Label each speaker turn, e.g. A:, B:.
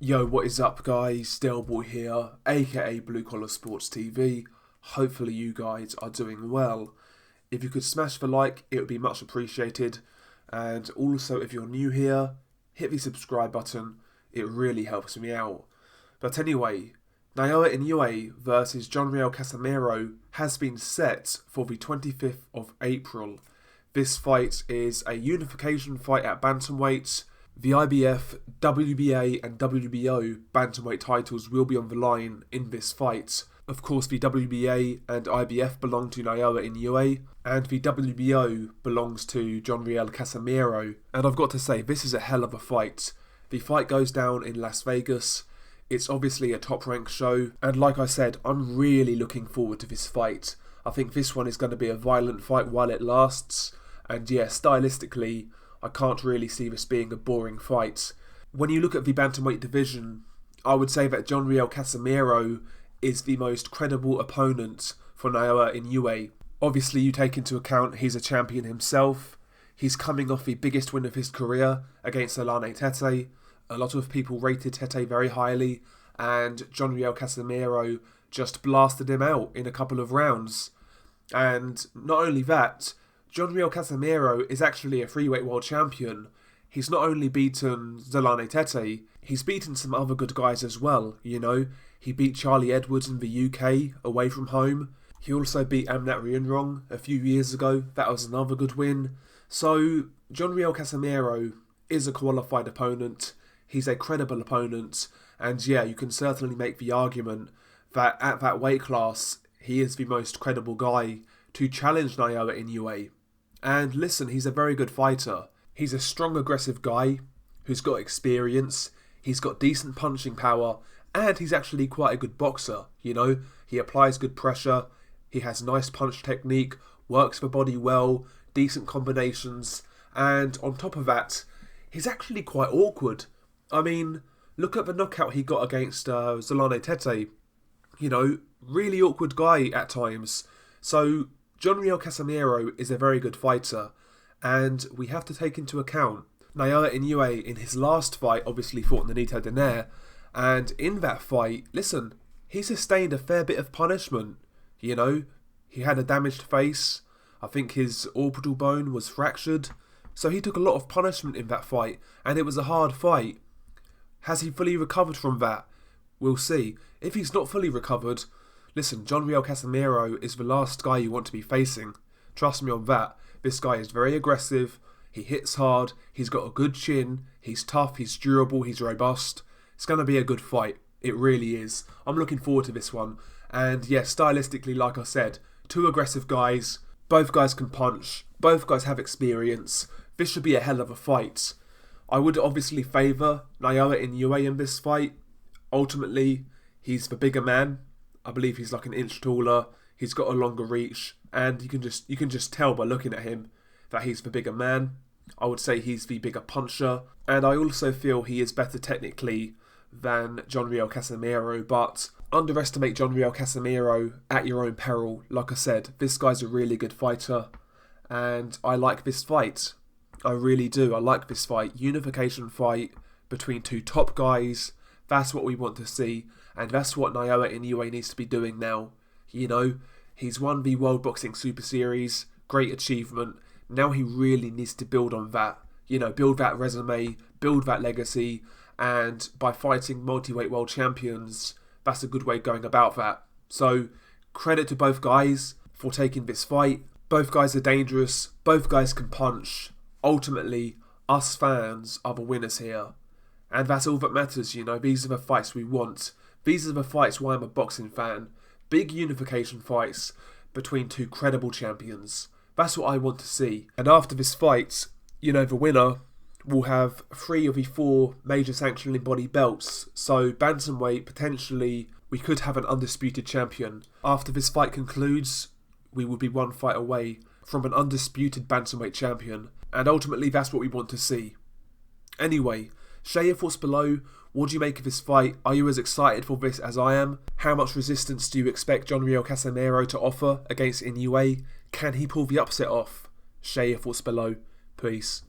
A: Yo, what is up guys, Delboy here, aka Blue Collar Sports TV. Hopefully you guys are doing well. If you could smash the like, it would be much appreciated. And also if you're new here, hit the subscribe button, it really helps me out. But anyway, Naoya Inoue versus Riel Casimero has been set for the 25th of April. This fight is a unification fight at bantamweight. The IBF, WBA and WBO bantamweight titles will be on the line in this fight. Of course, the WBA and IBF belong to Naoya Inoue, and the WBO belongs to Riel Casimero. And I've got to say, this is a hell of a fight. The fight goes down in Las Vegas. It's obviously a top-ranked show, and like I said, I'm really looking forward to this fight. I think this one is going to be a violent fight while it lasts, and yeah, stylistically, I can't really see this being a boring fight. When you look at the bantamweight division, I would say that Riel Casimero is the most credible opponent for Naoya Inoue. Obviously, you take into account he's a champion himself. He's coming off the biggest win of his career against Tete. A lot of people rated Tete very highly, and Riel Casimero just blasted him out in a couple of rounds. And not only that, Riel Casimero is actually a freeweight world champion. He's not only beaten Tete, he's beaten some other good guys as well, you know. He beat Charlie Edwards in the UK, away from home. He also beat Amnat Rienrong a few years ago. That was another good win. So, Riel Casimero is a qualified opponent. He's a credible opponent. And yeah, you can certainly make the argument that at that weight class, he is the most credible guy to challenge Naoya Inoue. And listen, he's a very good fighter. He's a strong, aggressive guy who's got experience. He's got decent punching power, and he's actually quite a good boxer, you know. He applies good pressure, he has nice punch technique, works the body well, decent combinations, and on top of that, he's actually quite awkward. I mean, look at the knockout he got against Tete. You know, really awkward guy at times. So, Riel Casimero is a very good fighter, and we have to take into account Naoya Inoue in his last fight obviously fought Nonito Donaire, and in that fight, listen, he sustained a fair bit of punishment, you know. He had a damaged face, I think his orbital bone was fractured, so he took a lot of punishment in that fight, and it was a hard fight. Has he fully recovered from that? We'll see. If he's not fully recovered, listen, Riel Casimero is the last guy you want to be facing. Trust me on that. This guy is very aggressive, he hits hard, he's got a good chin, he's tough, he's durable, he's robust. It's going to be a good fight. It really is. I'm looking forward to this one. And yeah, stylistically, like I said, two aggressive guys. Both guys can punch. Both guys have experience. This should be a hell of a fight. I would obviously favour Naoya Inoue in this fight. Ultimately, he's the bigger man. I believe he's like an inch taller. He's got a longer reach, and you can just tell by looking at him that he's the bigger man. I would say he's the bigger puncher, and I also feel he is better technically than Riel Casimero. But underestimate Riel Casimero at your own peril. Like I said, this guy's a really good fighter, and I like this fight. I really do. I like this fight. Unification fight between two top guys. That's what we want to see. And that's what Naoya Inoue needs to be doing now. You know, he's won the World Boxing Super Series. Great achievement. Now he really needs to build on that. You know, build that resume, build that legacy. And by fighting multi-weight world champions, that's a good way of going about that. So, credit to both guys for taking this fight. Both guys are dangerous. Both guys can punch. Ultimately, us fans are the winners here. And that's all that matters, you know. These are the fights we want. These are the fights why I'm a boxing fan. Big unification fights between two credible champions. That's what I want to see. And after this fight, you know, the winner will have 3 of the 4 major sanctioning body belts. So bantamweight, potentially, we could have an undisputed champion. After this fight concludes, we will be 1 fight away from an undisputed bantamweight champion. And ultimately, that's what we want to see. Anyway, share your thoughts below. What do you make of this fight? Are you as excited for this as I am? How much resistance do you expect Riel Casimero to offer against Inoue? Can he pull the upset off? Share your thoughts below. Peace.